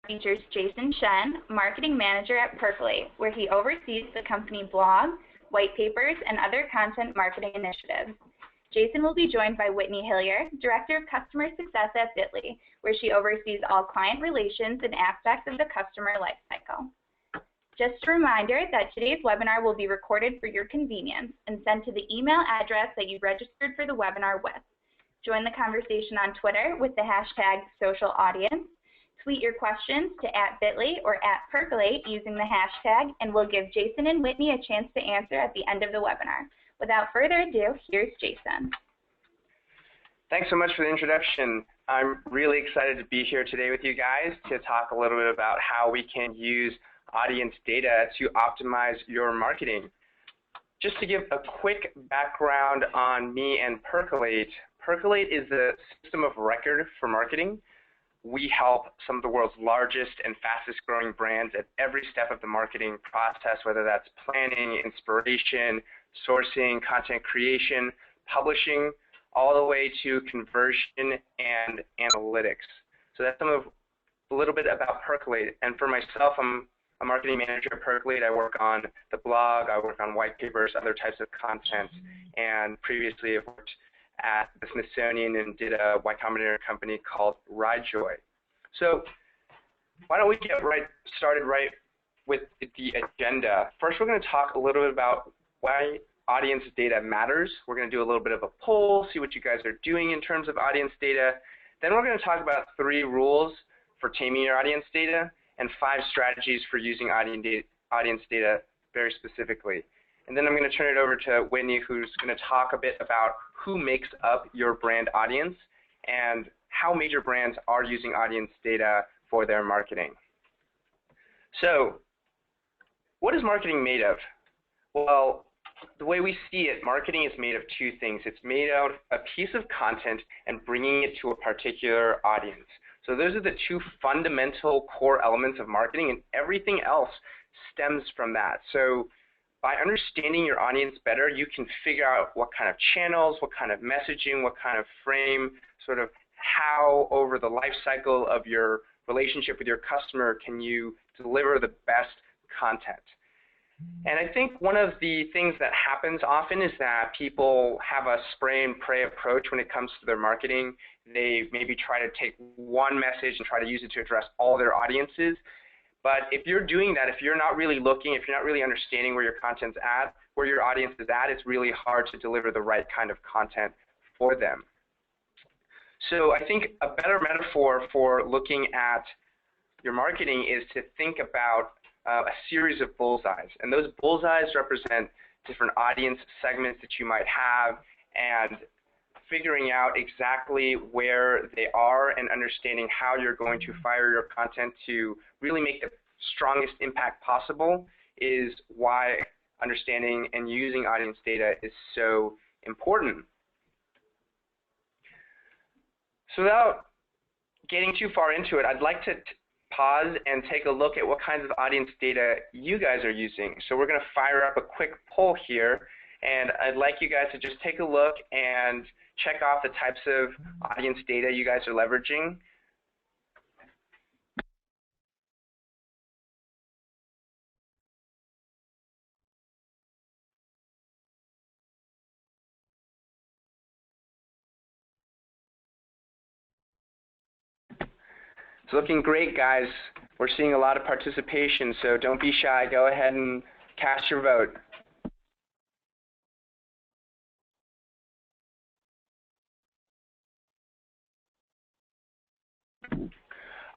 features Jason Shen, Marketing Manager at Percolate, where he oversees the company blog, white papers, and other content marketing initiatives. Jason will be joined by Whitney Hillier, Director of Customer Success at Bitly, where she oversees all client relations and aspects of the customer lifecycle. Just a reminder that today's webinar will be recorded for your convenience and sent to the email address that you registered for the webinar with. Join the conversation on Twitter with the hashtag #socialaudience. Tweet your questions to @Bitly or @Percolate using the hashtag, and we'll give Jason and Whitney a chance to answer at the end of the webinar. Without further ado, here's Jason. Thanks so much for the introduction. I'm really excited to be here today with you guys to talk a little bit about how we can use audience data to optimize your marketing. Just to give a quick background on me and Percolate, Percolate is a system of record for marketing. We help some of the world's largest and fastest growing brands at every step of the marketing process, whether that's planning, inspiration, sourcing, content creation, publishing, all the way to conversion and analytics. So that's a little bit about Percolate. And for myself, I'm a marketing manager at Percolate. I work on the blog, I work on white papers, other types of content, and previously I've worked at the Smithsonian and did a Y Combinator company called RideJoy. So why don't we get started with the agenda. First, we're going to talk a little bit about why audience data matters. We're going to do a little bit of a poll, see what you guys are doing in terms of audience data. Then we're going to talk about 3 rules for taming your audience data and 5 strategies for using audience data very specifically. And then I'm going to turn it over to Whitney, who's going to talk a bit about who makes up your brand audience and how major brands are using audience data for their marketing. So, what is marketing made of? Well, the way we see it, marketing is made of 2 things. It's made out of a piece of content and bringing it to a particular audience. So those are the 2 fundamental core elements of marketing, and everything else stems from that. So by understanding your audience better, you can figure out what kind of channels, what kind of messaging, what kind of frame, sort of how over the life cycle of your relationship with your customer can you deliver the best content. And I think one of the things that happens often is that people have a spray and pray approach when it comes to their marketing. They maybe try to take one message and try to use it to address all their audiences. But if you're doing that, if you're not really looking, if you're not really understanding where your content's at, where your audience is at, it's really hard to deliver the right kind of content for them. So I think a better metaphor for looking at your marketing is to think about a series of bullseyes. And those bullseyes represent different audience segments that you might have, and figuring out exactly where they are and understanding how you're going to fire your content to really make the strongest impact possible is why understanding and using audience data is so important. So without getting too far into it, I'd like to pause and take a look at what kinds of audience data you guys are using. So we're going to fire up a quick poll here, and I'd like you guys to just take a look and check off the types of audience data you guys are leveraging. It's looking great, guys. We're seeing a lot of participation, so don't be shy. Go ahead and cast your vote.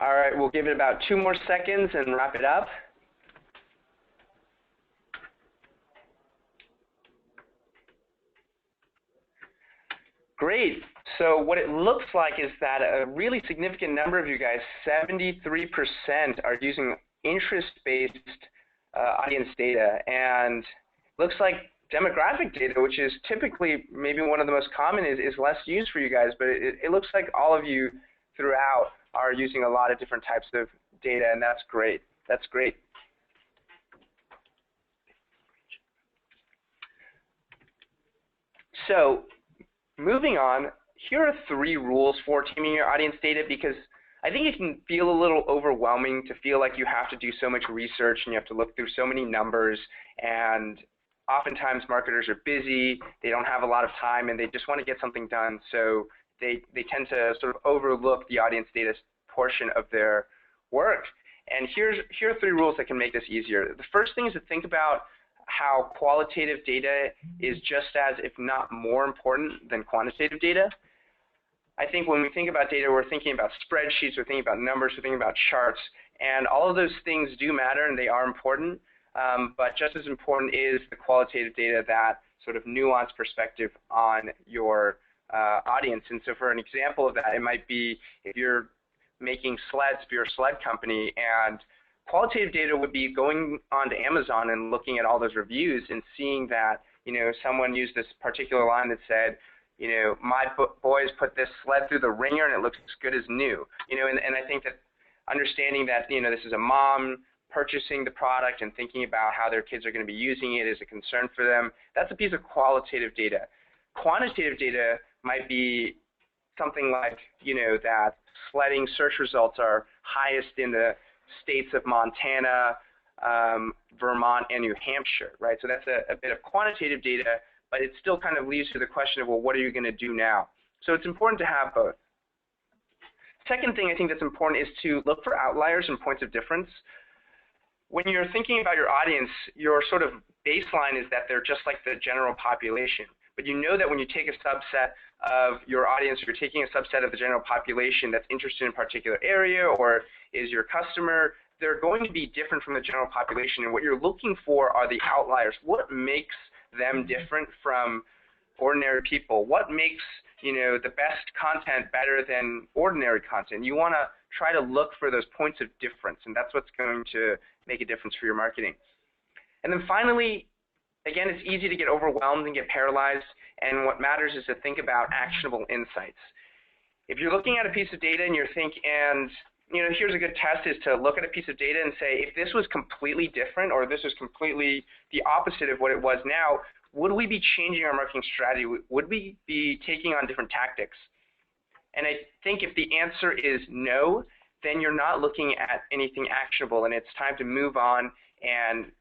All right, we'll give it about 2 more seconds and wrap it up. Great. So what it looks like is that a really significant number of you guys, 73%, are using interest-based audience data. And it looks like demographic data, which is typically maybe one of the most common, is less used for you guys. But it looks like all of you throughout are using a lot of different types of data, and that's great. That's great. So moving on, here are 3 rules for taming your audience data, because I think it can feel a little overwhelming to feel like you have to do so much research and you have to look through so many numbers, and oftentimes marketers are busy, they don't have a lot of time, and they just want to get something done, so they tend to sort of overlook the audience data portion of their work. And here are 3 rules that can make this easier. The first thing is to think about how qualitative data is just as, if not more important than quantitative data. I think when we think about data, we're thinking about spreadsheets, we're thinking about numbers, we're thinking about charts, and all of those things do matter and they are important, but just as important is the qualitative data, that sort of nuanced perspective on your audience. And so for an example of that, it might be if you're making sleds for your sled company, and qualitative data would be going onto Amazon and looking at all those reviews and seeing that, someone used this particular line that said, my boys put this sled through the ringer and it looks as good as new. And I think that understanding that, this is a mom purchasing the product and thinking about how their kids are going to be using it is a concern for them, that's a piece of qualitative data. Quantitative data might be something like, that sledding search results are highest in the states of Montana, Vermont, and New Hampshire, right? So that's a bit of quantitative data, but it still kind of leads to the question of, well, what are you going to do now? So it's important to have both. Second thing I think that's important is to look for outliers and points of difference. When you're thinking about your audience, your sort of baseline is that they're just like the general population. But you know that when you take a subset of your audience, or you're taking a subset of the general population that's interested in a particular area or is your customer, they're going to be different from the general population. And what you're looking for are the outliers. What makes them different from ordinary people? What makes the best content better than ordinary content? You want to try to look for those points of difference, and that's what's going to make a difference for your marketing. And then finally, again, it's easy to get overwhelmed and get paralyzed, and what matters is to think about actionable insights. If you're looking at a piece of data and you're thinking, and here's a good test, is to look at a piece of data and say, if this was completely different, or this was completely the opposite of what it was now, would we be changing our marketing strategy? Would we be taking on different tactics? And I think if the answer is no, then you're not looking at anything actionable, and it's time to move on and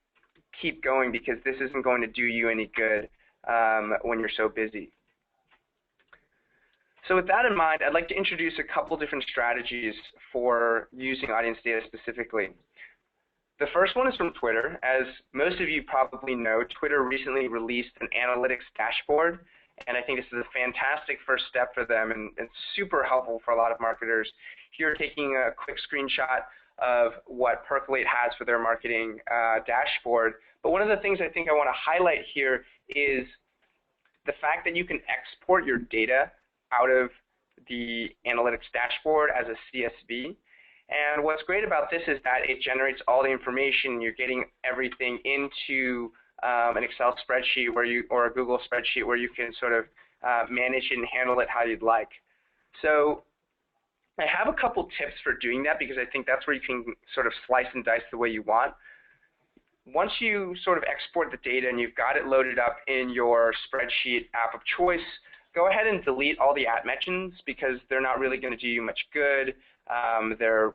keep going, because this isn't going to do you any good when you're so busy. So with that in mind, I'd like to introduce a couple different strategies for using audience data specifically. The first one is from Twitter. As most of you probably know, Twitter recently released an analytics dashboard, and I think this is a fantastic first step for them, and it's super helpful for a lot of marketers. Here, taking a quick screenshot of what Percolate has for their marketing dashboard. But one of the things I think I want to highlight here is the fact that you can export your data out of the analytics dashboard as a CSV. And what's great about this is that it generates all the information. You're getting everything into an Excel spreadsheet or a Google spreadsheet where you can sort of manage it and handle it how you'd like. So I have a couple tips for doing that, because I think that's where you can sort of slice and dice the way you want. Once you sort of export the data and you've got it loaded up in your spreadsheet app of choice, go ahead and delete all the at mentions, because they're not really going to do you much good. They're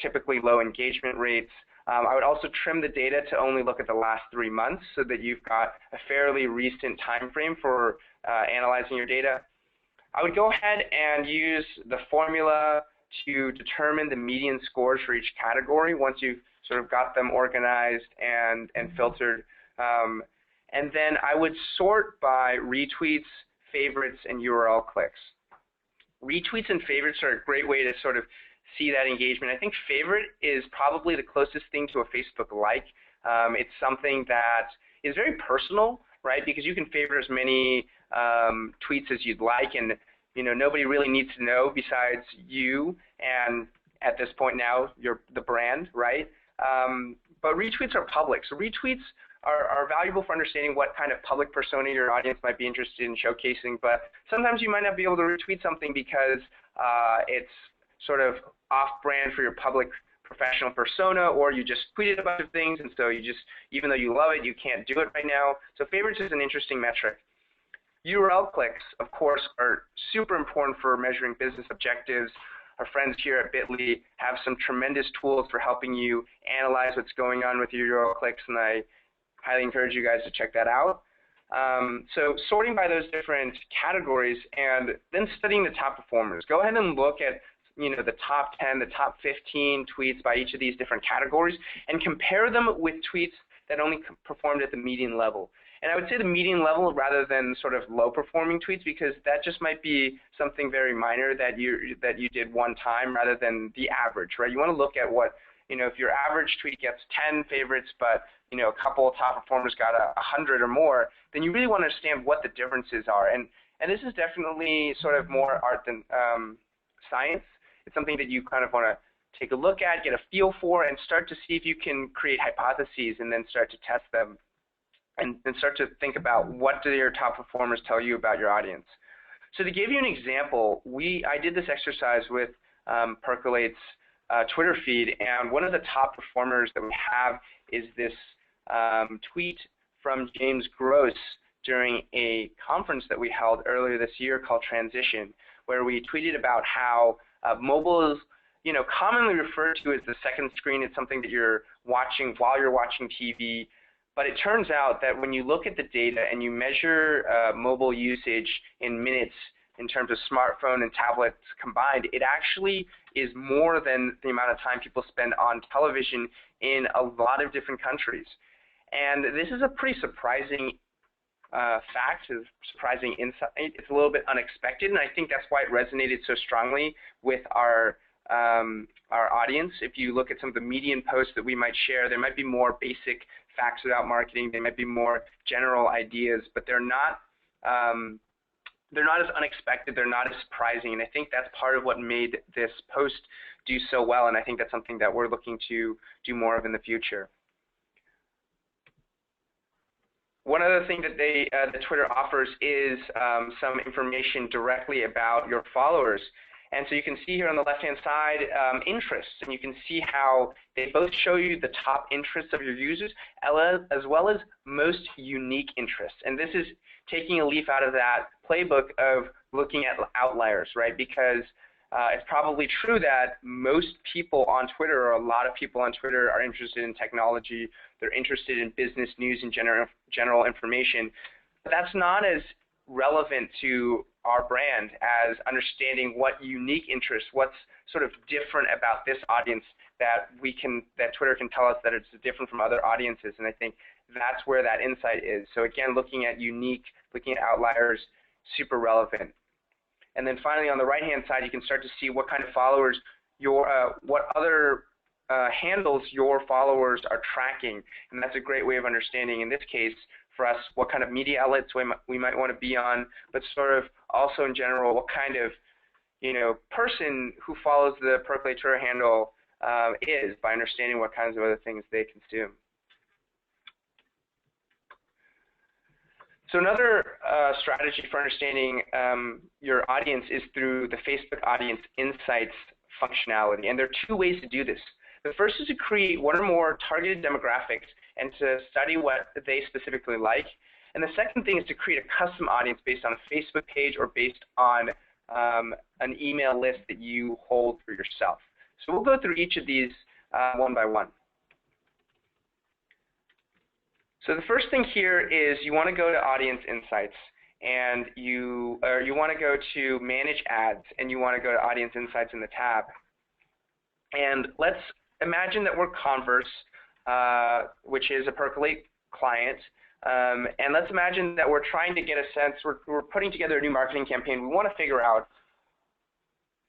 typically low engagement rates. I would also trim the data to only look at the last 3 months, so that you've got a fairly recent time frame for analyzing your data. I would go ahead and use the formula to determine the median scores for each category once you've sort of got them organized and filtered. And then I would sort by retweets, favorites, and URL clicks. Retweets and favorites are a great way to sort of see that engagement. I think favorite is probably the closest thing to a Facebook like. It's something that is very personal, right? Because you can favorite as many tweets as you'd like, and nobody really needs to know besides you, and at this point now you're the brand, right? But retweets are public, so retweets are valuable for understanding what kind of public persona your audience might be interested in showcasing. But sometimes you might not be able to retweet something because it's sort of off-brand for your public professional persona, or you just tweeted a bunch of things, and so you just, even though you love it, you can't do it right now. So favorites is an interesting metric. URL clicks, of course, are super important for measuring business objectives. our friends here at Bitly have some tremendous tools for helping you analyze what's going on with your URL clicks, and I highly encourage you guys to check that out. So sorting by those different categories and then studying the top performers. Go ahead and look at the top 10, the top 15 tweets by each of these different categories and compare them with tweets that only performed at the median level. And I would say the median level rather than sort of low performing tweets, because that just might be something very minor that you did one time rather than the average, right? You want to look at what, if your average tweet gets 10 favorites, but a couple of top performers got 100 or more, then you really want to understand what the differences are. And this is definitely sort of more art than science. It's something that you kind of want to take a look at, get a feel for, and start to see if you can create hypotheses and then start to test them and start to think about what do your top performers tell you about your audience. So to give you an example, I did this exercise with Percolate's Twitter feed, and one of the top performers that we have is this tweet from James Gross during a conference that we held earlier this year called Transition, where we tweeted about how mobile is commonly referred to as the second screen. It's something that you're watching while you're watching TV. But it turns out that when you look at the data and you measure mobile usage in minutes in terms of smartphone and tablets combined, it actually is more than the amount of time people spend on television in a lot of different countries. And this is a pretty surprising fact, a surprising insight. It's a little bit unexpected, and I think that's why it resonated so strongly with our audience. If you look at some of the median posts that we might share, there might be more basic facts about marketing. They might be more general ideas, but they're not as unexpected. They're not as surprising, and I think that's part of what made this post do so well. And I think that's something that we're looking to do more of in the future. One other thing that that Twitter offers is some information directly about your followers. And so you can see here on the left-hand side interests, and you can see how they both show you the top interests of your users as well as most unique interests. And this is taking a leaf out of that playbook of looking at outliers, right? Because it's probably true that most people on Twitter, or a lot of people on Twitter, are interested in technology. They're interested in business news and general information. But that's not as relevant to our brand as understanding what unique interests, what's sort of different about this audience that Twitter can tell us that it's different from other audiences. And I think that's where that insight is. So again, looking at outliers, super relevant. And then finally, on the right-hand side, you can start to see what kind of followers what other handles your followers are tracking. And that's a great way of understanding, in this case, for us, what kind of media outlets we might want to be on, but sort of also in general, what kind of person who follows the Percolate Twitter handle is, by understanding what kinds of other things they consume. So another strategy for understanding your audience is through the Facebook Audience Insights functionality, and there are two ways to do this. The first is to create one or more targeted demographics and to study what they specifically like. And the second thing is to create a custom audience based on a Facebook page or based on an email list that you hold for yourself. So we'll go through each of these one by one. So the first thing here is you want to go to Audience Insights, and you want to go to Manage Ads, and you want to go to Audience Insights in the tab. And let's imagine that we're Converse, which is a Percolate client, and let's imagine that we're trying to get a sense, we're putting together a new marketing campaign. We want to figure out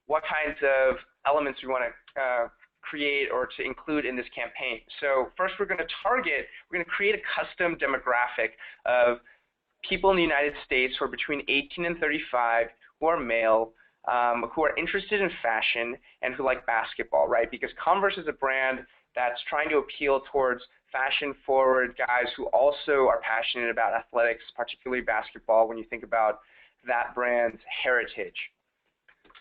what kinds of elements we want to create or to include in this campaign. So first we're going to create a custom demographic of people in the United States who are between 18 and 35, who are male, who are interested in fashion, and who like basketball, right? Because Converse is a brand that's trying to appeal towards fashion-forward guys who also are passionate about athletics, particularly basketball, when you think about that brand's heritage.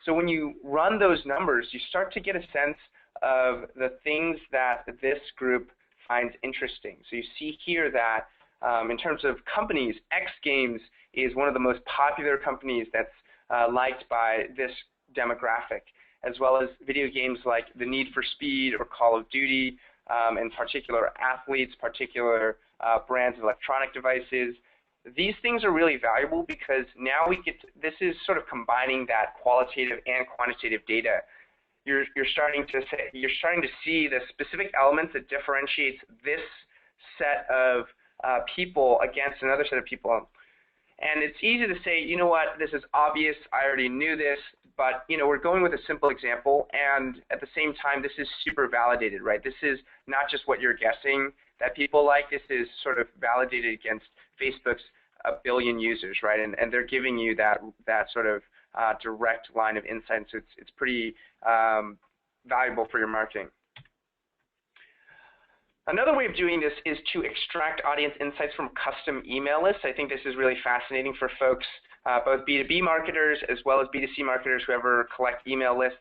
So when you run those numbers, you start to get a sense of the things that this group finds interesting. So you see here that in terms of companies, X Games is one of the most popular companies that's liked by this demographic. as well as video games like the Need for Speed or Call of Duty, and particular athletes, particular brands of electronic devices. These things are really valuable because now this is sort of combining that qualitative and quantitative data. You're starting to see the specific elements that differentiates this set of people against another set of people. And it's easy to say, you know what, this is obvious, I already knew this, but we're going with a simple example, and at the same time, this is super validated, right? This is not just what you're guessing that people like, this is sort of validated against Facebook's 1 billion users, right? And they're giving you that sort of direct line of insight, so it's pretty valuable for your marketing. Another way of doing this is to extract audience insights from custom email lists. I think this is really fascinating for folks, both B2B marketers as well as B2C marketers who ever collect email lists.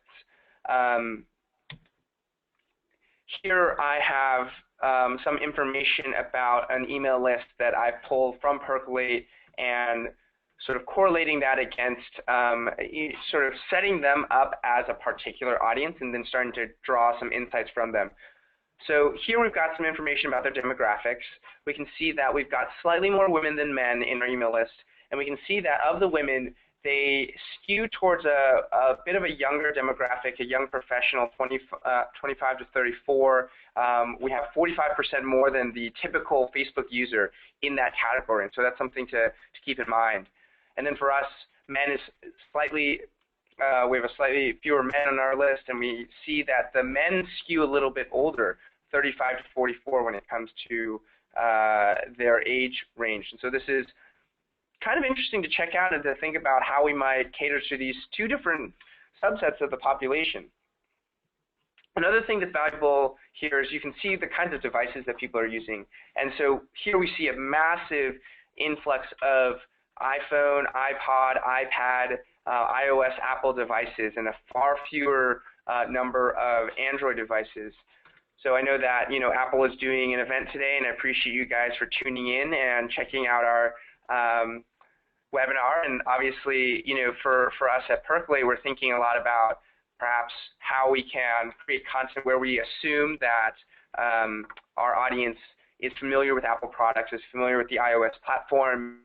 Here I have some information about an email list that I pulled from Percolate and sort of correlating that against sort of setting them up as a particular audience and then starting to draw some insights from them. So here we've got some information about their demographics. We can see that we've got slightly more women than men in our email list, and we can see that of the women, they skew towards a bit of a younger demographic, a young professional, 25 to 34. We have 45% more than the typical Facebook user in that category, and so that's something to keep in mind. And then for us, men is slightly we have a slightly fewer men on our list, and we see that the men skew a little bit older, 35 to 44 when it comes to their age range. And so this is kind of interesting to check out and to think about how we might cater to these two different subsets of the population. Another thing that's valuable here is you can see the kinds of devices that people are using. And so here we see a massive influx of iPhone, iPod, iPad, iOS, Apple devices, and a far fewer number of Android devices. So I know that Apple is doing an event today, and I appreciate you guys for tuning in and checking out our webinar. And obviously, for us at Percolate, we're thinking a lot about perhaps how we can create content where we assume that our audience is familiar with Apple products, is familiar with the iOS platform.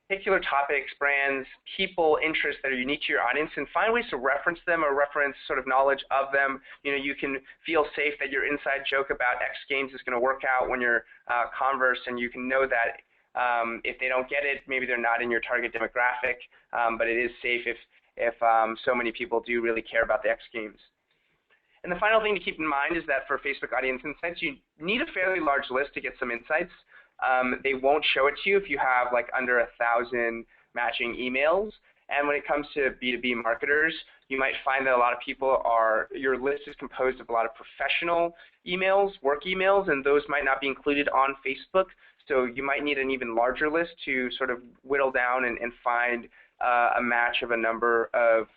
Particular topics, brands, people, interests that are unique to your audience, and find ways to reference them or reference sort of knowledge of them. You can feel safe that your inside joke about X Games is going to work out when you're Converse, and you can know that if they don't get it, maybe they're not in your target demographic, but it is safe if so many people do really care about the X Games. And the final thing to keep in mind is that for Facebook Audience Insights, you need a fairly large list to get some insights. They won't show it to you if you have like under 1,000 matching emails. And when it comes to B2B marketers, you might find that a lot of people your list is composed of a lot of professional emails, work emails, and those might not be included on Facebook. So you might need an even larger list to sort of whittle down and find a match of a number of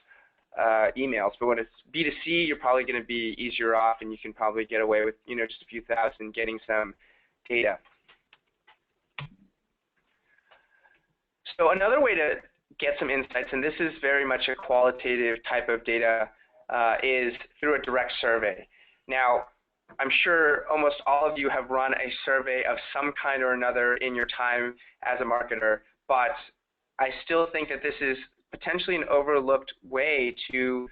emails. But when it's B2C, you're probably going to be easier off, and you can probably get away with just a few thousand getting some data. So another way to get some insights, and this is very much a qualitative type of data, is through a direct survey. Now, I'm sure almost all of you have run a survey of some kind or another in your time as a marketer, but I still think that this is potentially an overlooked way to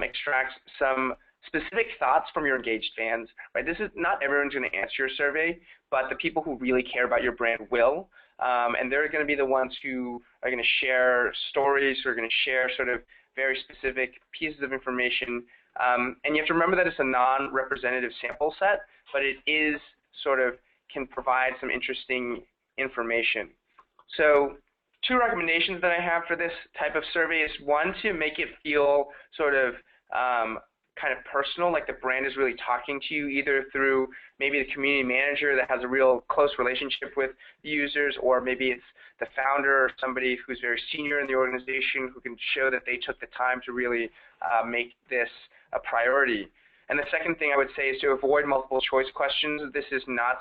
extract some specific thoughts from your engaged fans. Right? This is not everyone's going to answer your survey, but the people who really care about your brand will. And they're going to be the ones who are going to share stories, who are going to share sort of very specific pieces of information. And you have to remember that it's a non-representative sample set, but it is sort of can provide some interesting information. So two recommendations that I have for this type of survey is one, to make it feel sort of kind of personal, like the brand is really talking to you either through maybe the community manager that has a real close relationship with the users, or maybe it's the founder or somebody who's very senior in the organization who can show that they took the time to really make this a priority. And the second thing I would say is to avoid multiple choice questions. This is not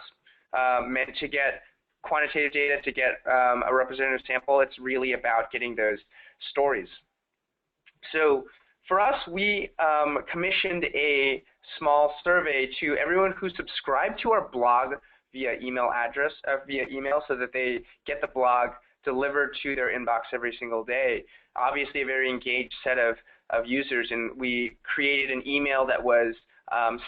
meant to get quantitative data, to get a representative sample. It's really about getting those stories. So for us, we commissioned a small survey to everyone who subscribed to our blog via email so that they get the blog delivered to their inbox every single day. Obviously a very engaged set of users, and we created an email that was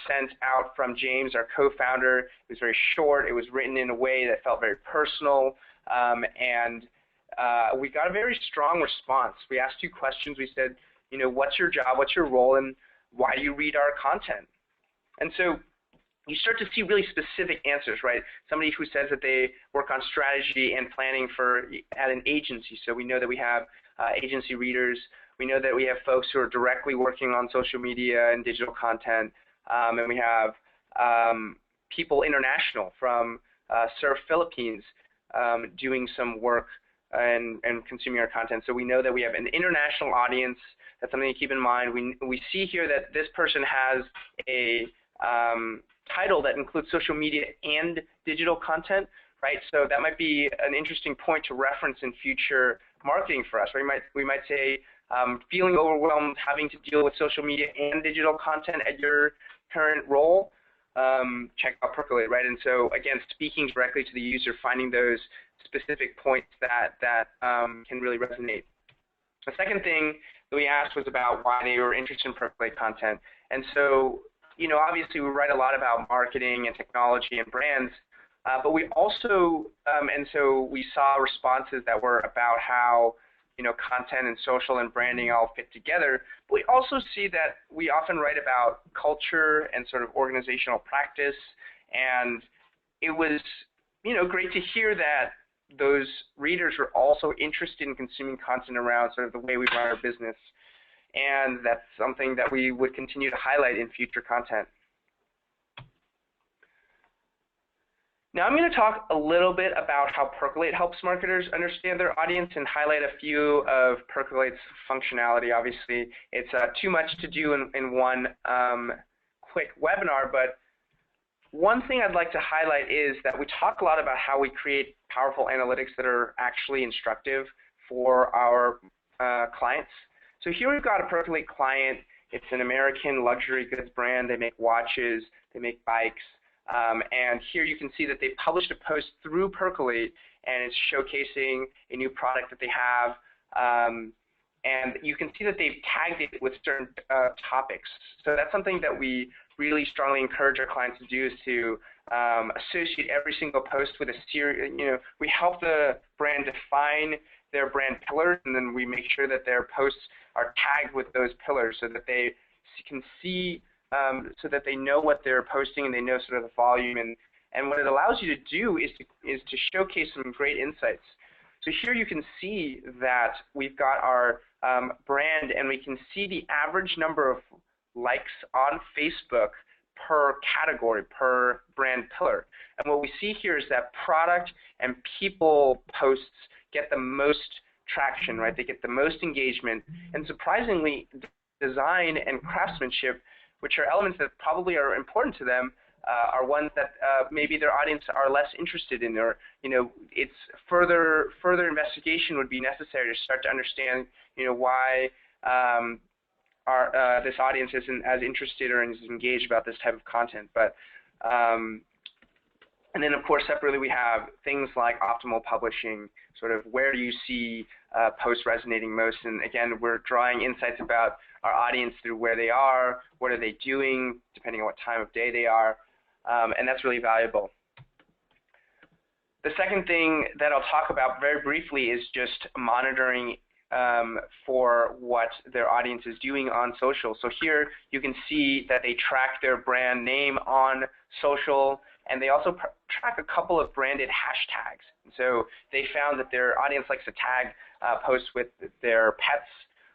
sent out from James, our co-founder. It was very short. It was written in a way that felt very personal, and we got a very strong response. We asked 2 questions. We said, you know, what's your job, what's your role, and why do you read our content? And so you start to see really specific answers, right? Somebody who says that they work on strategy and planning at an agency. So we know that we have agency readers. We know that we have folks who are directly working on social media and digital content. And we have people international from Surf Philippines doing some work and consuming our content. So we know that we have an international audience. That's something to keep in mind. We see here that this person has a title that includes social media and digital content, right? So that might be an interesting point to reference in future marketing for us. We might say, feeling overwhelmed having to deal with social media and digital content at your current role, check out Percolate, right? And so again, speaking directly to the user, finding those specific points that can really resonate. The second thing that we asked was about why they were interested in Percolate content. And so, you know, obviously we write a lot about marketing and technology and brands, but we also, and so we saw responses that were about how, you know, content and social and branding all fit together. But we also see that we often write about culture and sort of organizational practice, and it was, you know, great to hear that those readers were also interested in consuming content around sort of the way we run our business. And that's something that we would continue to highlight in future content. Now I'm going to talk a little bit about how Percolate helps marketers understand their audience and highlight a few of Percolate's functionality. Obviously, it's too much to do in one quick webinar, but one thing I'd like to highlight is that we talk a lot about how we create powerful analytics that are actually instructive for our clients. So here we've got a Percolate client. It's an American luxury goods brand. They make watches, they make bikes. And here you can see that they published a post through Percolate, and it's showcasing a new product that they have. And you can see that they've tagged it with certain topics. So that's something that we really strongly encourage our clients to do, is to associate every single post with a series. You know, we help the brand define their brand pillars, and then we make sure that their posts are tagged with those pillars so that they can see, so that they know what they're posting and they know sort of the volume. And what it allows you to do is to showcase some great insights. So here you can see that we've got our brand, and we can see the average number of likes on Facebook per category, per brand pillar. And what we see here is that product and people posts get the most traction, right? They get the most engagement. And surprisingly, design and craftsmanship, which are elements that probably are important to them, are ones that maybe their audience are less interested in, or, you know, it's further investigation would be necessary to start to understand, you know, why this audience isn't as interested or as engaged about this type of content. But and then, of course, separately, we have things like optimal publishing, sort of where do you see posts resonating most. And again, we're drawing insights about our audience through where they are, what are they doing, depending on what time of day they are, and that's really valuable. The second thing that I'll talk about very briefly is just monitoring for what their audience is doing on social. So here you can see that they track their brand name on social, and they also track a couple of branded hashtags. So they found that their audience likes to tag posts with their pets,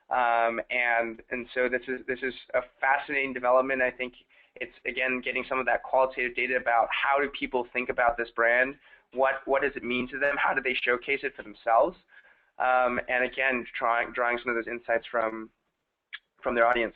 And so this is a fascinating development. I think it's, again, getting some of that qualitative data about how do people think about this brand, what does it mean to them, how do they showcase it for themselves, and again, drawing some of those insights from their audience.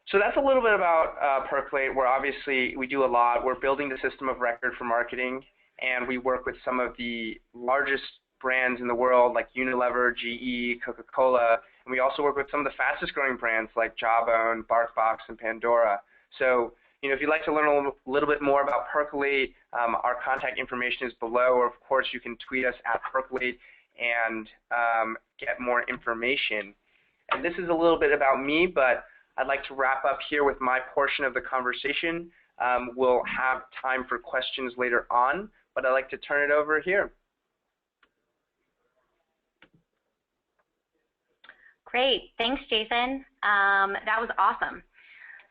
So that's a little bit about Percolate, where obviously we do a lot. We're building the system of record for marketing, and we work with some of the largest brands in the world like Unilever, GE, Coca-Cola, and we also work with some of the fastest growing brands like Jawbone, BarkBox, and Pandora. So, if you'd like to learn a little bit more about Percolate, our contact information is below, or of course you can tweet us at Percolate and get more information. And this is a little bit about me, but I'd like to wrap up here with my portion of the conversation. We'll have time for questions later on, but I'd like to turn it over here. Great, thanks, Jason. That was awesome.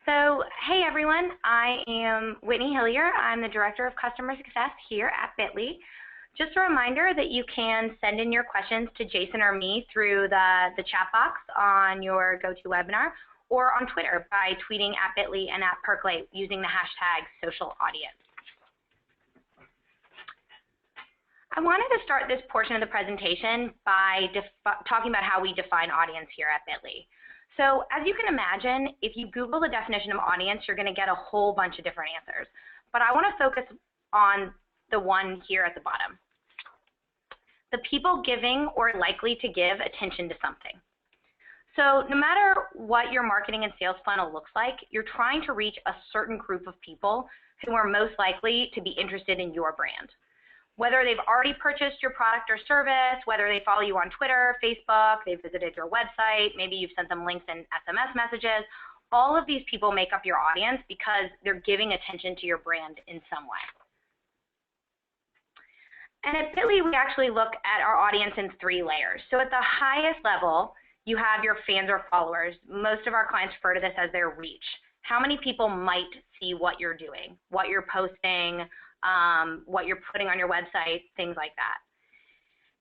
So, hey everyone, I am Whitney Hillier. I'm the Director of Customer Success here at Bitly. Just a reminder that you can send in your questions to Jason or me through the chat box on your GoToWebinar or on Twitter by tweeting at Bitly and at Percolate using the hashtag #SocialAudience. I wanted to start this portion of the presentation by talking about how we define audience here at Bitly. So as you can imagine, if you Google the definition of audience, you're going to get a whole bunch of different answers. But I want to focus on the one here at the bottom. The people giving or likely to give attention to something. So no matter what your marketing and sales funnel looks like, you're trying to reach a certain group of people who are most likely to be interested in your brand. Whether they've already purchased your product or service, whether they follow you on Twitter, Facebook, they've visited your website, maybe you've sent them links and SMS messages, all of these people make up your audience because they're giving attention to your brand in some way. And at Bitly, we actually look at our audience in 3 layers. So at the highest level, you have your fans or followers. Most of our clients refer to this as their reach. How many people might see what you're doing, what you're posting, what you're putting on your website, things like that.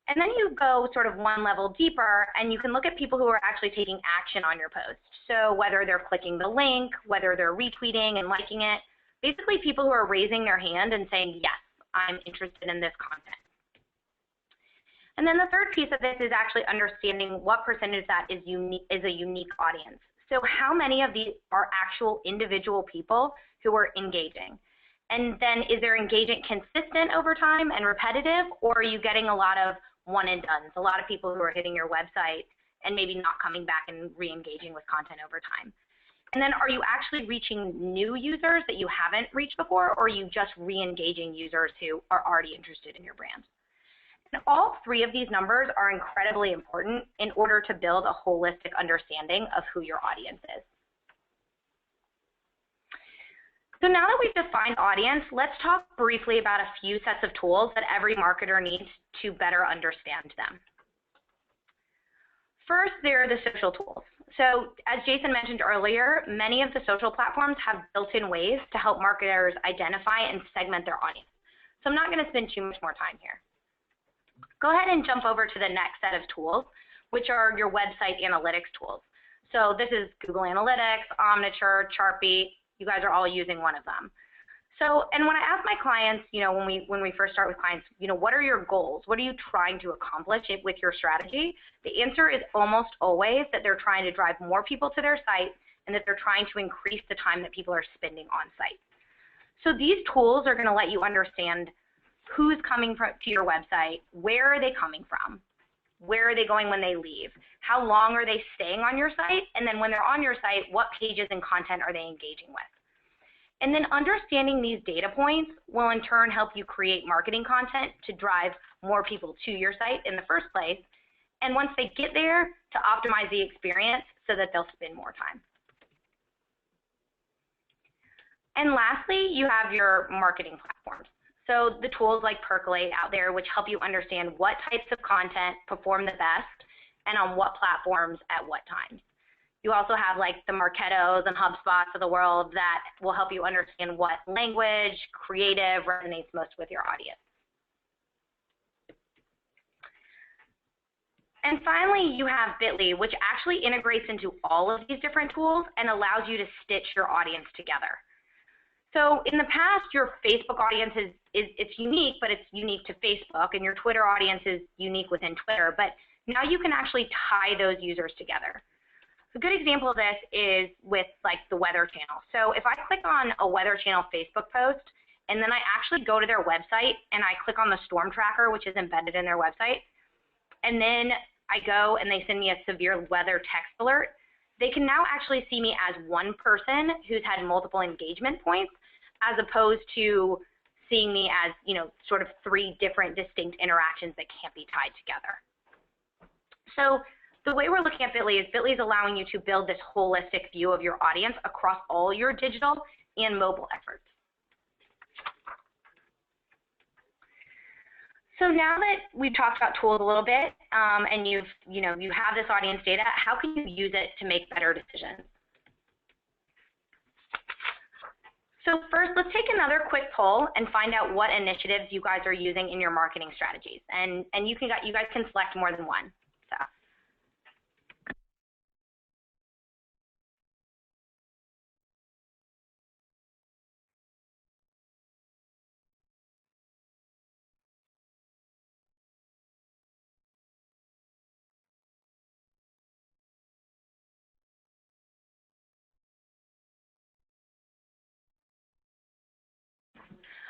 And then you go sort of one level deeper, and you can look at people who are actually taking action on your post. So whether they're clicking the link, whether they're retweeting and liking it, basically people who are raising their hand and saying, yes, I'm interested in this content. And then the third piece of this is actually understanding what percentage of that is a unique audience. So how many of these are actual individual people who are engaging? And then is their engagement consistent over time and repetitive, or are you getting a lot of one and dones, a lot of people who are hitting your website and maybe not coming back and re-engaging with content over time? And then are you actually reaching new users that you haven't reached before, or are you just re-engaging users who are already interested in your brand? And all 3 of these numbers are incredibly important in order to build a holistic understanding of who your audience is. So now that we've defined audience, let's talk briefly about a few sets of tools that every marketer needs to better understand them. First, there are the social tools. So as Jason mentioned earlier, many of the social platforms have built-in ways to help marketers identify and segment their audience. So I'm not going to spend too much more time here. Go ahead and jump over to the next set of tools, which are your website analytics tools. So this is Google Analytics, Omniture, Chartbeat. You guys are all using one of them. So, and when I ask my clients, when we first start with clients, what are your goals? What are you trying to accomplish with your strategy? The answer is almost always that they're trying to drive more people to their site and that they're trying to increase the time that people are spending on site. So these tools are going to let you understand who's coming to your website, where are they coming from, where are they going when they leave, how long are they staying on your site, and then when they're on your site, what pages and content are they engaging with. And then understanding these data points will in turn help you create marketing content to drive more people to your site in the first place, and once they get there, to optimize the experience so that they'll spend more time. And lastly, you have your marketing platforms. So the tools like Percolate out there, which help you understand what types of content perform the best and on what platforms at what times. You also have like the Marketos and HubSpots of the world that will help you understand what language, creative resonates most with your audience. And finally, you have Bitly, which actually integrates into all of these different tools and allows you to stitch your audience together. So in the past, your Facebook audience it's unique, but it's unique to Facebook, and your Twitter audience is unique within Twitter. But now you can actually tie those users together. A good example of this is with like the Weather Channel. So if I click on a Weather Channel Facebook post, and then I actually go to their website and I click on the storm tracker, which is embedded in their website, and then I go and they send me a severe weather text alert, they can now actually see me as one person who's had multiple engagement points, as opposed to seeing me as, you know, sort of 3 different distinct interactions that can't be tied together. So the way we're looking at Bitly is allowing you to build this holistic view of your audience across all your digital and mobile efforts. So now that we've talked about tools a little bit, and you have this audience data, how can you use it to make better decisions? So first, let's take another quick poll and find out what initiatives you guys are using in your marketing strategies. And you guys can select more than one. So.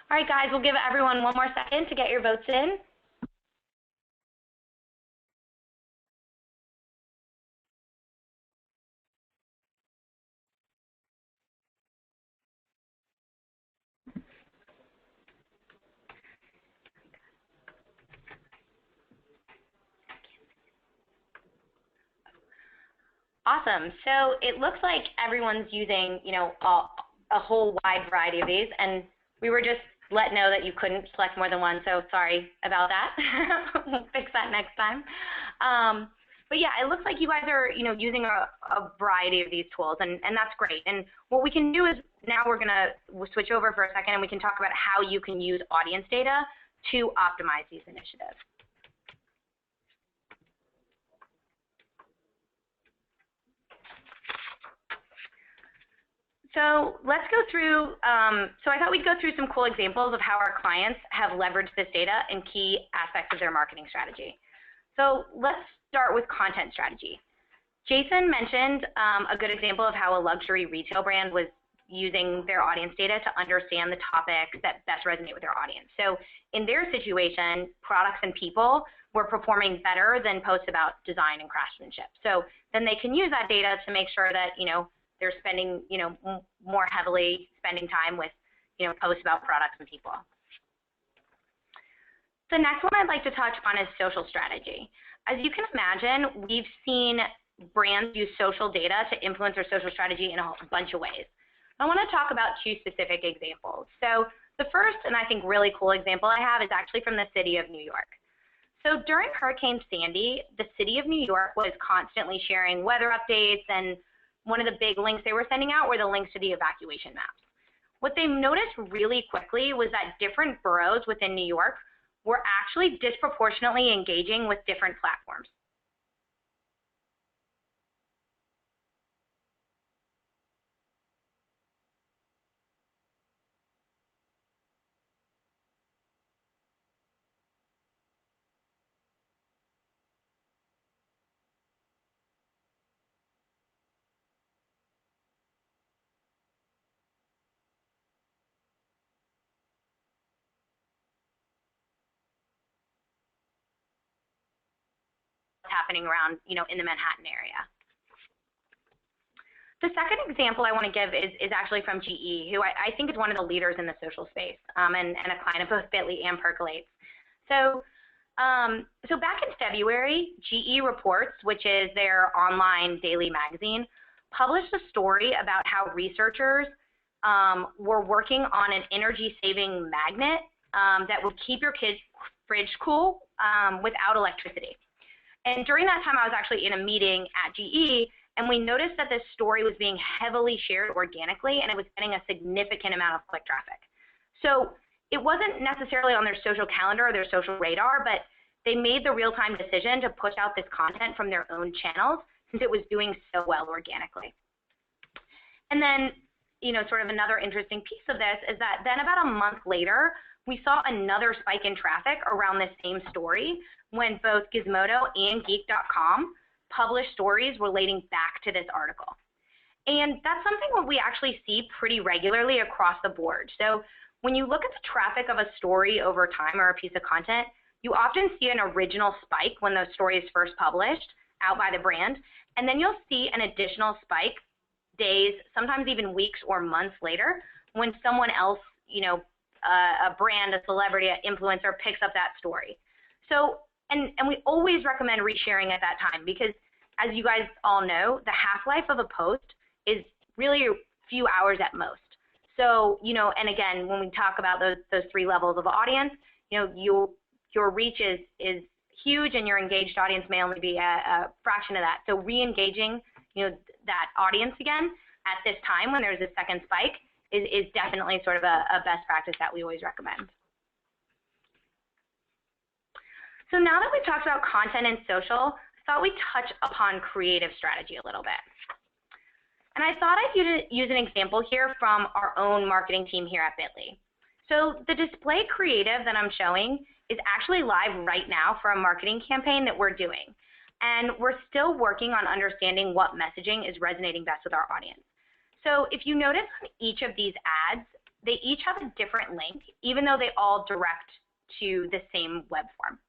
All right, guys, we'll give everyone one more second to get your votes in. Awesome. So it looks like everyone's using, a whole wide variety of these, and we were just let know that you couldn't select more than one, so sorry about that. We'll fix that next time. But yeah, it looks like you guys are, using a variety of these tools, and that's great. And what we can do is now we'll switch over for a second, and we can talk about how you can use audience data to optimize these initiatives. So let's go through, so I thought we'd go through some cool examples of how our clients have leveraged this data in key aspects of their marketing strategy. So let's start with content strategy. Jason mentioned a good example of how a luxury retail brand was using their audience data to understand the topics that best resonate with their audience. So in their situation, products and people were performing better than posts about design and craftsmanship. So then they can use that data to make sure that, they're spending, more heavily spending time with, posts about products and people. The next one I'd like to touch on is social strategy. As you can imagine, we've seen brands use social data to influence their social strategy in a bunch of ways. I want to talk about 2 specific examples. So the first, and I think really cool example I have, is actually from the city of New York. So during Hurricane Sandy, the city of New York was constantly sharing weather updates, and one of the big links they were sending out were the links to the evacuation maps. What they noticed really quickly was that different boroughs within New York were actually disproportionately engaging with different platforms. Happening around, in the Manhattan area. The second example I want to give is actually from GE, who I think is one of the leaders in the social space, and a client of both Bitly and Percolate. So back in February, GE Reports, which is their online daily magazine, published a story about how researchers were working on an energy-saving magnet that would keep your kids' fridge cool without electricity. And during that time, I was actually in a meeting at GE, and we noticed that this story was being heavily shared organically, and it was getting a significant amount of click traffic. So it wasn't necessarily on their social calendar or their social radar, but they made the real-time decision to push out this content from their own channels since it was doing so well organically. And then, sort of another interesting piece of this is that then about a month later, we saw another spike in traffic around this same story when both Gizmodo and Geek.com published stories relating back to this article. And that's something that we actually see pretty regularly across the board. So when you look at the traffic of a story over time or a piece of content, you often see an original spike when the story is first published out by the brand, and then you'll see an additional spike days, sometimes even weeks or months later when someone else, a brand, a celebrity, an influencer picks up that story. So, and we always recommend resharing at that time because as you guys all know, the half-life of a post is really a few hours at most. So, and again, when we talk about those three levels of audience, your reach is huge and your engaged audience may only be a fraction of that. So re-engaging, that audience again at this time when there's a second spike is definitely sort of a best practice that we always recommend. So now that we've talked about content and social, I thought we'd touch upon creative strategy a little bit. And I thought I'd use an example here from our own marketing team here at Bitly. So the display creative that I'm showing is actually live right now for a marketing campaign that we're doing. And we're still working on understanding what messaging is resonating best with our audience. So if you notice on each of these ads, they each have a different link, even though they all direct to the same web form.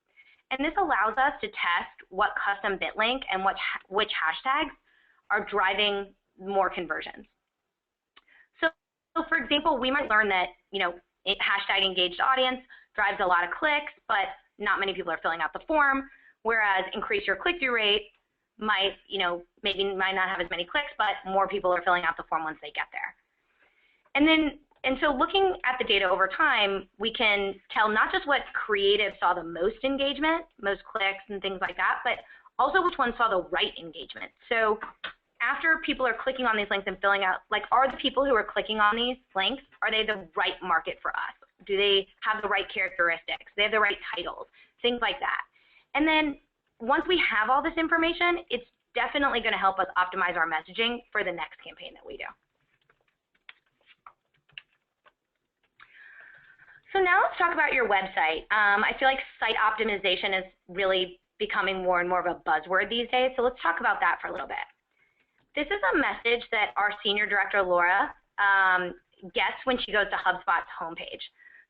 And this allows us to test what custom bit link and which hashtags are driving more conversions. So for example, we might learn that, hashtag engaged audience drives a lot of clicks, but not many people are filling out the form, whereas increase your click-through rate might, maybe might not have as many clicks, but more people are filling out the form once they get there. And so looking at the data over time, we can tell not just what creative saw the most engagement, most clicks and things like that, but also which ones saw the right engagement. So after people are clicking on these links and filling out, are the people who are clicking on these links, are they the right market for us? Do they have the right characteristics? Do they have the right titles? Things like that. And then once we have all this information, it's definitely going to help us optimize our messaging for the next campaign that we do. So now let's talk about your website. I feel like site optimization is really becoming more and more of a buzzword these days, so let's talk about that for a little bit. This is a message that our senior director, Laura, gets when she goes to HubSpot's homepage.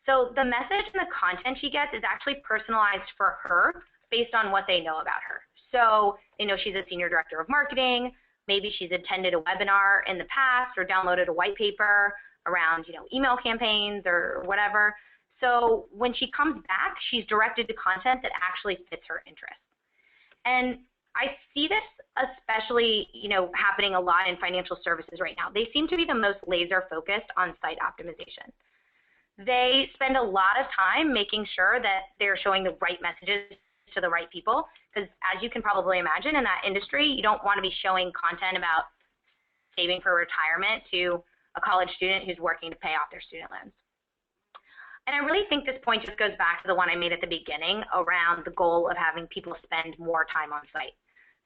So the message and the content she gets is actually personalized for her based on what they know about her. So they know she's a senior director of marketing, maybe she's attended a webinar in the past or downloaded a white paper around email campaigns or whatever. So when she comes back, she's directed to content that actually fits her interests. And I see this especially, happening a lot in financial services right now. They seem to be the most laser focused on site optimization. They spend a lot of time making sure that they're showing the right messages to the right people, because as you can probably imagine in that industry, you don't want to be showing content about saving for retirement to a college student who's working to pay off their student loans. And I really think this point just goes back to the one I made at the beginning around the goal of having people spend more time on site.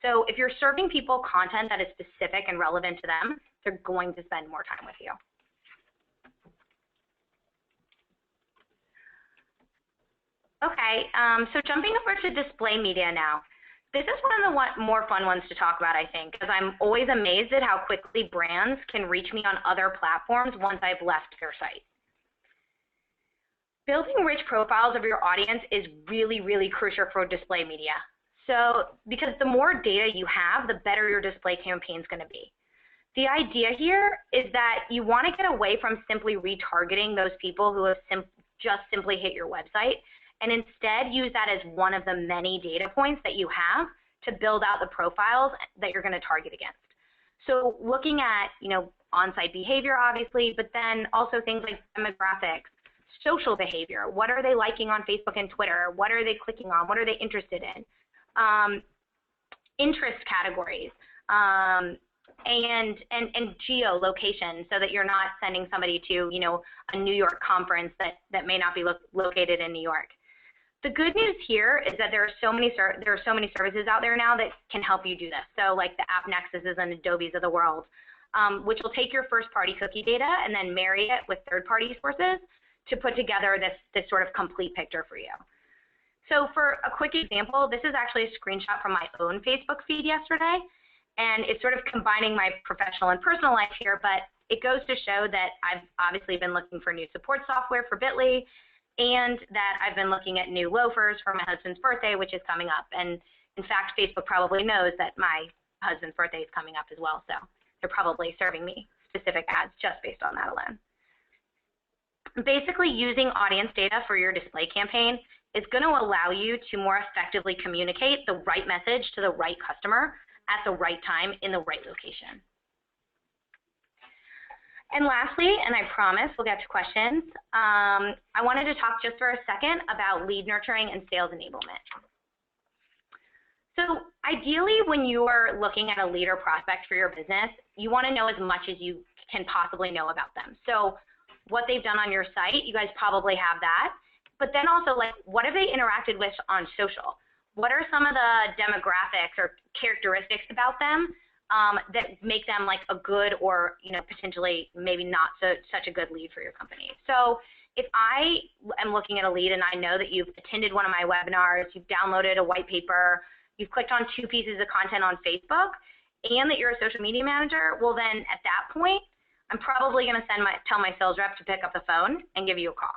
So if you're serving people content that is specific and relevant to them, they're going to spend more time with you. Okay, so jumping over to display media now. This is one of the more fun ones to talk about, I think, because I'm always amazed at how quickly brands can reach me on other platforms once I've left their site. Building rich profiles of your audience is really, really crucial for display media. So, because the more data you have, the better your display campaign is going to be. The idea here is that you want to get away from simply retargeting those people who have just simply hit your website, and instead use that as one of the many data points that you have to build out the profiles that you're going to target against. So looking at, on-site behavior, obviously, but then also things like demographics, social behavior. What are they liking on Facebook and Twitter? What are they clicking on? What are they interested in? Interest categories, and geolocation, so that you're not sending somebody to, a New York conference that may not be located in New York. The good news here is that there are so many services out there now that can help you do this. So like the AppNexuses and Adobes of the world, which will take your first-party cookie data and then marry it with third-party sources to put together this sort of complete picture for you. So for a quick example, this is actually a screenshot from my own Facebook feed yesterday, and it's sort of combining my professional and personal life here, but it goes to show that I've obviously been looking for new support software for Bitly, and that I've been looking at new loafers for my husband's birthday, which is coming up. And in fact, Facebook probably knows that my husband's birthday is coming up as well, so they're probably serving me specific ads just based on that alone. Basically, using audience data for your display campaign is going to allow you to more effectively communicate the right message to the right customer at the right time in the right location. And lastly, and I promise we'll get to questions, I wanted to talk just for a second about lead nurturing and sales enablement. So ideally, when you are looking at a lead or prospect for your business, you want to know as much as you can possibly know about them. So what they've done on your site, you guys probably have that. But then also, like, what have they interacted with on social? What are some of the demographics or characteristics about them that make them like a good or, you know, potentially maybe not such a good lead for your company? So if I am looking at a lead and I know that you've attended one of my webinars, you've downloaded a white paper, you've clicked on 2 pieces of content on Facebook, and that you're a social media manager, well then at that point, I'm probably going to tell my sales rep to pick up the phone and give you a call.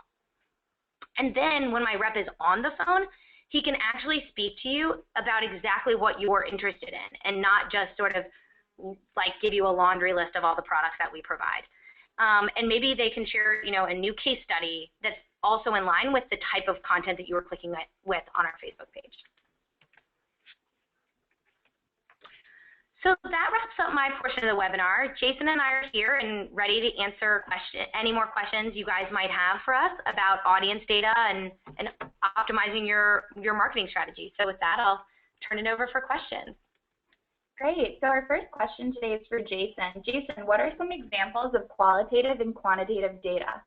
And then when my rep is on the phone, he can actually speak to you about exactly what you're interested in and not just sort of like give you a laundry list of all the products that we provide. And maybe they can share, you know, a new case study that's also in line with the type of content that you were clicking with on our Facebook page. So that wraps up my portion of the webinar. Jason and I are here and ready to answer any more questions you guys might have for us about audience data and optimizing your marketing strategy. So with that, I'll turn it over for questions. Great. So our first question today is for Jason. Jason, what are some examples of qualitative and quantitative data?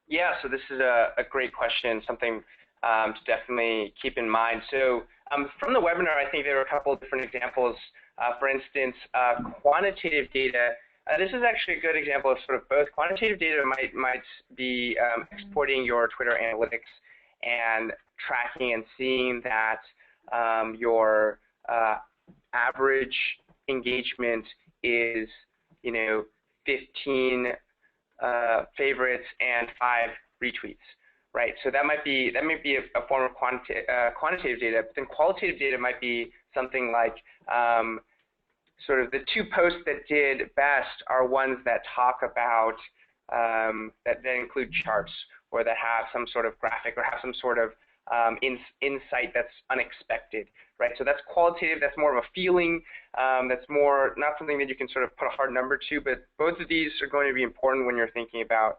Yeah, so this is a great question, something to definitely keep in mind. So from the webinar, I think there were a couple of different examples. For instance, quantitative data, this is actually a good example of sort of both. Quantitative data might be exporting your Twitter analytics and tracking and seeing that your average engagement is, 15 favorites and 5 retweets, right? So that might be a form of quantitative data. But then qualitative data might be something like sort of the 2 posts that did best are ones that talk about that include charts or that have some sort of graphic or have some sort of insight that's unexpected, right? So that's qualitative. That's more of a feeling. That's more not something that you can sort of put a hard number to. But both of these are going to be important when you're thinking about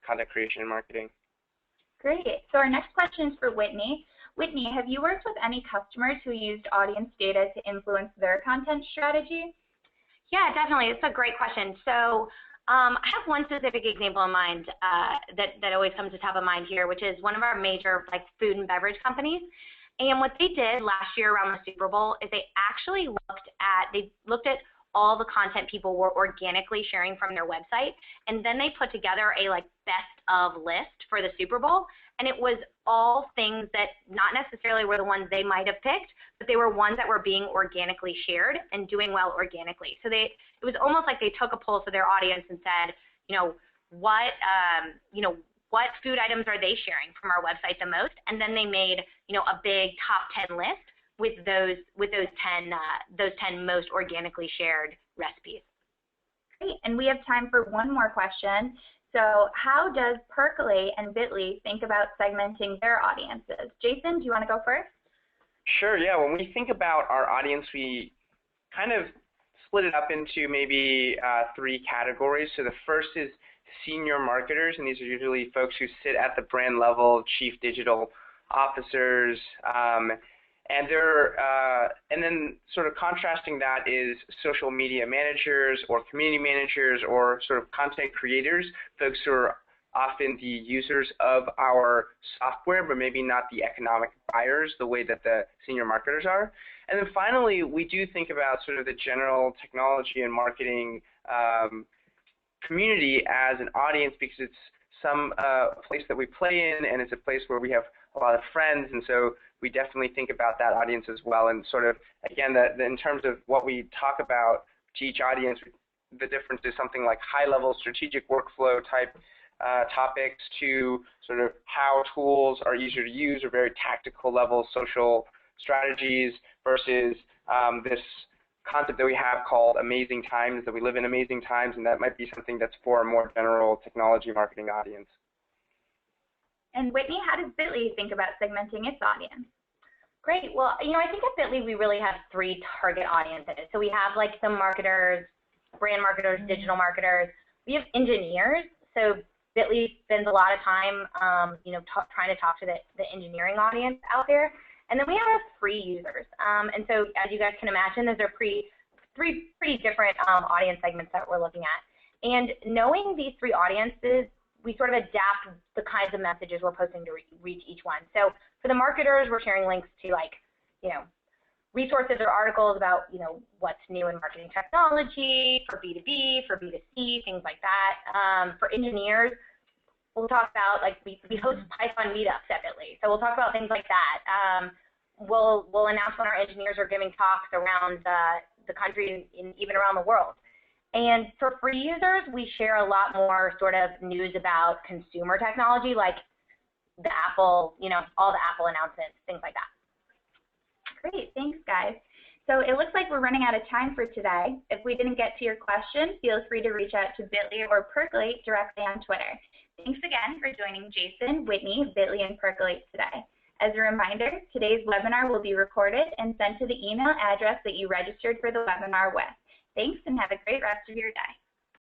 content creation and marketing. Great. So our next question is for Whitney. Whitney, have you worked with any customers who used audience data to influence their content strategy? Yeah, definitely. It's a great question. So I have one specific example in mind that always comes to top of mind here, which is one of our major food and beverage companies. And what they did last year around the Super Bowl is they actually looked at all the content people were organically sharing from their website, and then they put together a best of list for the Super Bowl, and it was all things that not necessarily were the ones they might have picked, but they were ones that were being organically shared and doing well organically. So it was almost like they took a pulse of their audience and said, what food items are they sharing from our website the most, and then they made a big top 10 list with those 10 most organically shared recipes. Great, and we have time for one more question. So how does Percolate and Bitly think about segmenting their audiences? Jason, do you want to go first? Sure, yeah. When we think about our audience, we kind of split it up into maybe 3 categories. So the first is senior marketers, and these are usually folks who sit at the brand level, chief digital officers, and then sort of contrasting that is social media managers or community managers or sort of content creators, folks who are often the users of our software, but maybe not the economic buyers the way that the senior marketers are. And then finally, we do think about sort of the general technology and marketing community as an audience, because it's some place that we play in, and it's a place where we have a lot of friends, and so we definitely think about that audience as well. And sort of, again, in terms of what we talk about to each audience, the difference is something like high-level strategic workflow type topics to sort of how tools are easier to use, or very tactical level social strategies, versus this concept that we have called amazing times, that we live in amazing times, and that might be something that's for a more general technology marketing audience. And Whitney, how does Bitly think about segmenting its audience? Great. Well, I think at Bitly we really have 3 target audiences. So we have like the marketers, brand marketers, digital marketers. We have engineers. So Bitly spends a lot of time, trying to talk to the engineering audience out there. And then we have free users. And so as you guys can imagine, those are three pretty different audience segments that we're looking at. And knowing these 3 audiences, we sort of adapt the kinds of messages we're posting to reach each one. So for the marketers, we're sharing links to resources or articles about, what's new in marketing technology, for B2B, for B2C, things like that. For engineers, we'll talk about, we host Python meetups at Bitly, so we'll talk about things like that. We'll announce when our engineers are giving talks around the country and even around the world. And for free users, we share a lot more sort of news about consumer technology, like the Apple, all the Apple announcements, things like that. Great, thanks guys. So it looks like we're running out of time for today. If we didn't get to your question, feel free to reach out to Bitly or Percolate directly on Twitter. Thanks again for joining Jason, Whitney, Bitly, and Percolate today. As a reminder, today's webinar will be recorded and sent to the email address that you registered for the webinar with. Thanks, and have a great rest of your day.